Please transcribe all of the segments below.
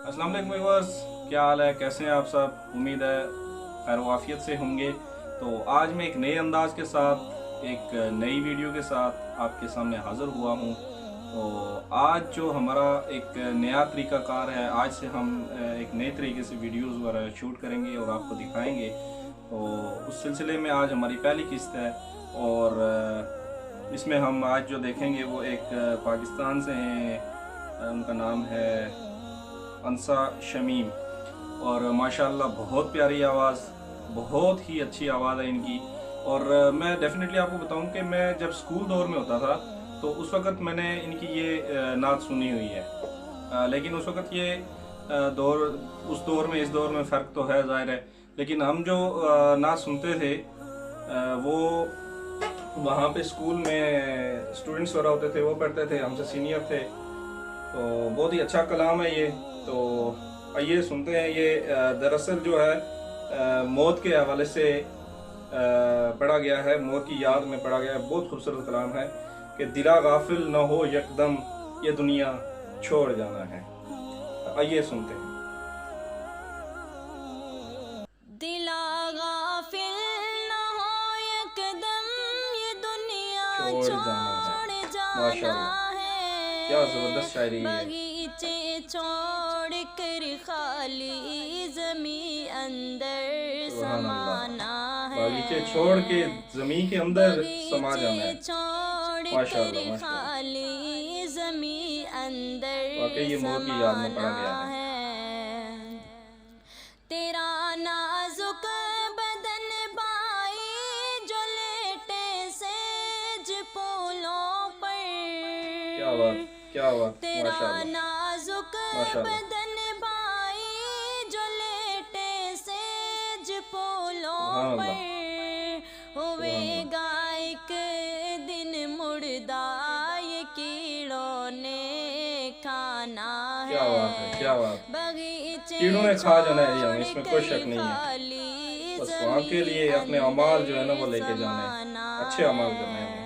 अस्सलाम वालेकुम व्यूअर्स, क्या हाल है? कैसे हैं आप सब? उम्मीद है खैर वाफियत से होंगे। तो आज मैं एक नए अंदाज के साथ एक नई वीडियो के साथ आपके सामने हाज़िर हुआ हूँ। तो आज जो हमारा एक नया तरीक़ाकार है, आज से हम एक नए तरीके से वीडियोज़ वगैरह शूट करेंगे और आपको दिखाएंगे। तो उस सिलसिले में आज हमारी पहली किस्त है और इसमें हम आज जो देखेंगे वो एक पाकिस्तान से हैं। उनका नाम है अंसा शमीम और माशाल्लाह बहुत प्यारी आवाज़, बहुत ही अच्छी आवाज़ है इनकी। और मैं डेफिनेटली आपको बताऊं कि मैं जब स्कूल दौर में होता था तो उस वक़्त मैंने इनकी ये नात सुनी हुई है। लेकिन उस वक़्त ये दौर, उस दौर में इस दौर में फ़र्क तो है ज़ाहिर है। लेकिन हम जो नात सुनते थे वो वहाँ पे स्कूल में स्टूडेंट्स वगैरह होते थे, वो पढ़ते थे, हमसे सीनियर थे। तो बहुत ही अच्छा कलाम है ये। तो आइए सुनते हैं। ये दरअसल जो है मौत के हवाले से पढ़ा गया है, मौत की याद में पढ़ा गया है। बहुत खूबसूरत कलाम है कि दिला गाफिल न हो यकदम, ये दुनिया छोड़ जाना है। आइए सुनते हैं। दिला गाफिल न हो यकदम, ये दुनिया छोड़ जाना है। छोड़ जाना माशाल्लाह, है। क्या ज़बरदस्त शायरी है। बगीचे छोड़ कर खाली जमी अंदर सुभान अल्लाह। समाना है। बागीचे छोड़ के ज़मीन के अंदर समा जाना है। बगीचे छोड़ माशाल्लाह कर माशाल्लाह, खाली जमी अंदर वाकई ये मौत की याद में पढ़ा गया समाना है। है। तेरा नाजुक बदन भाई जो लेटे सेज पोलों पर, क्या बात, क्या बात, तेरा माशाल्लाह नाजुक माशाल्लाह। बदन भाई जो लेटे सेज पोलों सुभान अल्लाह, पर, सुभान अल्लाह। होवेगा एक दिन मुर्दा ये कीड़ों ने खाना है। क्या बात है, क्या बात। बगीचे कीड़ों ने खा जाना है जी, हमें छोड़ इसमें कोई कर शक नहीं है। खाली बस वहाँ के लिए अपने जमी अमाल जो है ना वो अंदर लेके जाने हैं, समाना अच्छे अमाल करने हैं है। हमें।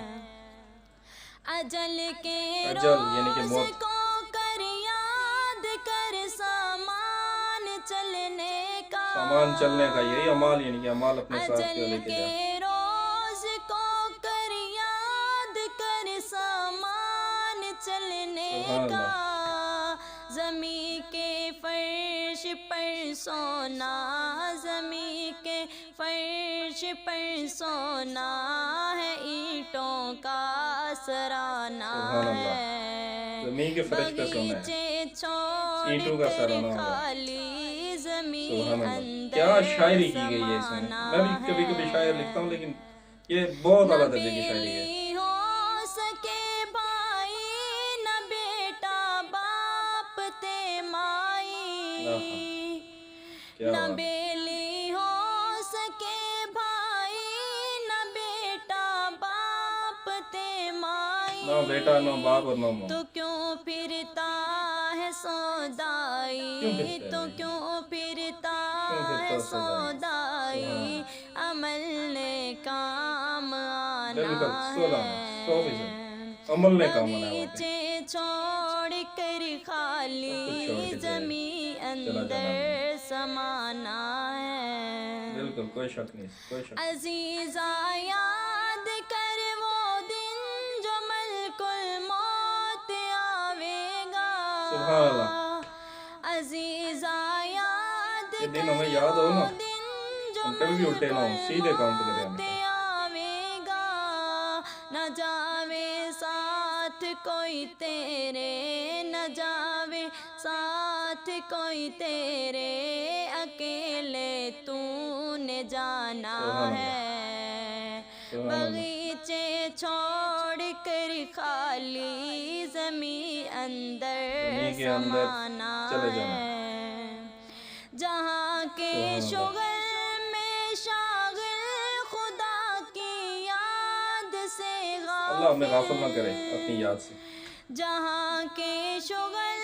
अजल के अजल यानी कि रोज मौत, को कर याद कर सामान चलने का, सामान चलने का यही अमाल, यानी कि अमाल अपने साथ अजल क्यों लेके के जाए। रोज को कर याद कर सामान चलने सुभान का, अल्लाह, जमी के फर्श पर सोना, जमी के फर्श पर सोना है, ईंटों का सराना सुभान अल्लाह। है। ज़मीन के फर्श पे सोना है, बगीचे छोड़ ईंटों का कर सराहना होगा। खाली जमी सुभान अल्लाह, क्या अंदर शायरी की गई है इसमें। समाना मैं भी कभी कभी शायर लिखता हूँ, लेकिन ये बहुत आला न दर्जे की शायरी है। बेली हो सके भाई, न बेटा बाप ते आहा, माई, क्या न बात। बेली हो सके भाई, न बेटा बाप ते ना बेटा, ना माई, बाप और ना माँ। तो क्यों फिरता है क्यों सौदाई, फिरते तो हैं, क्यों फिरता क्यों फिरता है सौदाई। सुभान सौदाई, अल्लाह। अमल ने काम आना बिल्कुल, 100% है। अमल ने काम आना है वहाँ पे। बगीचे छोड़ कर सब कुछ छोड़ खाली के जमी चला जाना हमने। अंदर समाना है। बिल्कुल, कोई शक नहीं, कोई शक नहीं। अजीजा याद कर वो दिन जो मलकुल मौत आवेगा, सुभान अल्लाह। अजीजा याद ये दिन कर हमें याद हो वो ना, दिन जो हम कभी भी उल्टे ना हो, मलकुल सीधे काम पे करें मौत हमेशा। आवेगा, न जावे साथ कोई तेरे, न जावे साथ कोई तेरे, अकेले तूने जाना सुभान अल्लाह, है। सुभान अल्लाह। बगीचे छोड़ कर खाली जमी अंदर ज़मीन के अंदर समाना चले जाना है। है। जहाँ के सुभान अल्लाह। शुगल में शागिल, खुदा की याद से अल्लाह हमें गाफिल ना करे गाफिल, अपनी याद से। जहाँ के शुगल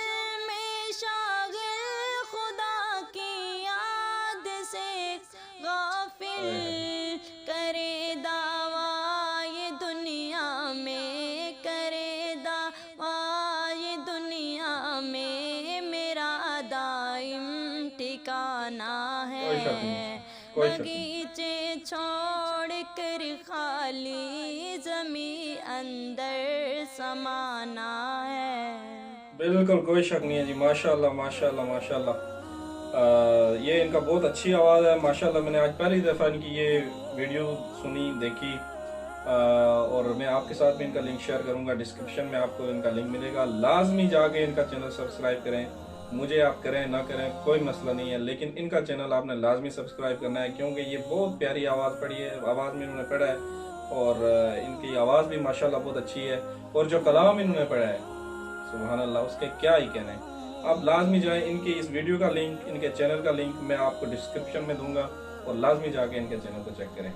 में शागिल, खुदा की याद से गाफिल, हाय हाय। करे दावा ये दुनिया में, करे दावा ये दुनिया में, मेरा दार ठिकाना कोई शक नहीं, है। कोई शक नहीं। बगीचे छोड़ कर खाली जमी अंदर समाना है। बिल्कुल कोई शक नहीं है जी। माशाल्लाह माशाल्लाह माशाल्लाह। ये इनका बहुत अच्छी आवाज़ है माशाल्लाह। मैंने आज पहली दफ़ा इनकी ये वीडियो सुनी देखी, और मैं आपके साथ भी इनका लिंक शेयर करूंगा। डिस्क्रिप्शन में आपको इनका लिंक मिलेगा। लाजमी जाके इनका चैनल सब्सक्राइब करें। मुझे आप करें ना करें कोई मसला नहीं है, लेकिन इनका चैनल आपने लाजमी सब्सक्राइब करना है, क्योंकि ये बहुत प्यारी आवाज़ पढ़ी है, आवाज़ में इन्होंने पढ़ा है, और इनकी आवाज़ भी माशाल्लाह बहुत अच्छी है। और जो कलाम इन्होंने पढ़ा है सुभान अल्लाह, उसके क्या ही कहने। आप लाजमी जाएं, इनके इस वीडियो का लिंक, इनके चैनल का लिंक मैं आपको डिस्क्रिप्शन में दूंगा, और लाजमी जाके इनके चैनल को चेक करें,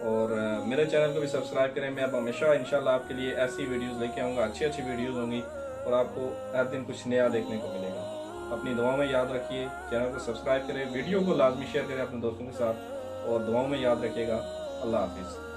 और मेरे चैनल को भी सब्सक्राइब करें। मैं अब हमेशा इंशाल्लाह आपके लिए ऐसी वीडियोस लेके आऊँगा, अच्छी अच्छी वीडियोस होंगी, और आपको हर दिन कुछ नया देखने को मिलेगा। अपनी दुआओं में याद रखिए, चैनल को सब्सक्राइब करें, वीडियो को लाजमी शेयर करें अपने दोस्तों के साथ, और दुआओं में याद रखिएगा। अल्लाह हाफिज़।